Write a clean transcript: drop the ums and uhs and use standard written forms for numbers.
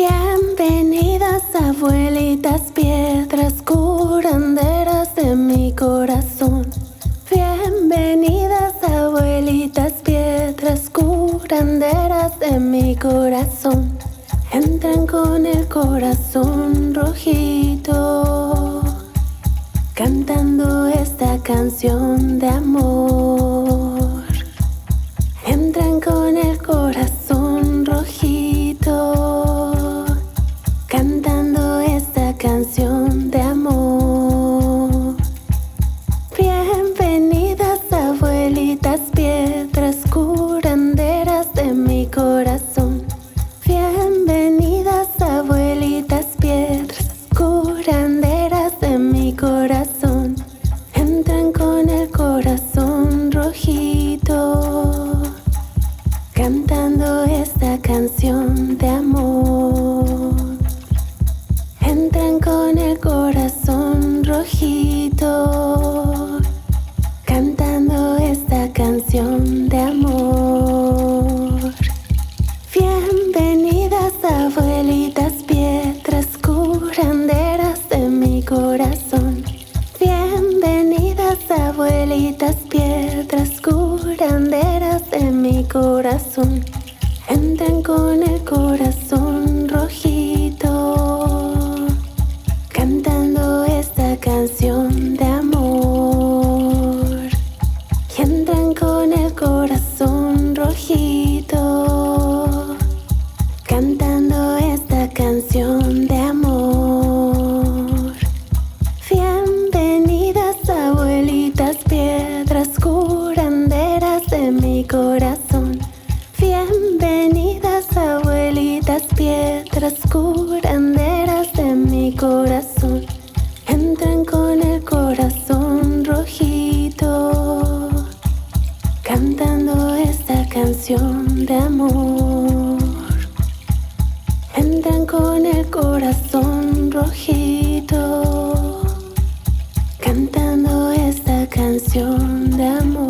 Bienvenidas, abuelitas, piedras curanderas de mi corazón. Bienvenidas, abuelitas, piedras curanderas de mi corazón. Entran con el corazón rojito, cantando esta canción de amor. Entran con el corazón rojito, cantando esta canción de amor. Bienvenidas, abuelitas, piedras curanderas de mi corazón. Bienvenidas, abuelitas, piedras curanderas de mi corazón. Entran con el corazón rojito, cantando esta canción de amor. Entran con el corazón rojito, cantando esta canción de amor. Bienvenidas, abuelitas, piedras curanderas de mi corazón. Bienvenidas, abuelitas, piedras curanderas de mi corazón. Entran con el corazón rojito, cantando esta canción de amor. Y entran con el corazón rojito, cantando esta canción de amor. Bienvenidas, abuelitas, piedras curanderas de mi corazón. Bienvenidas, abuelitas, piedras curanderas de mi corazón. Entran con el corazón rojito, cantando esta canción de amor. Entran con el corazón rojito, cantando esta canción de amor.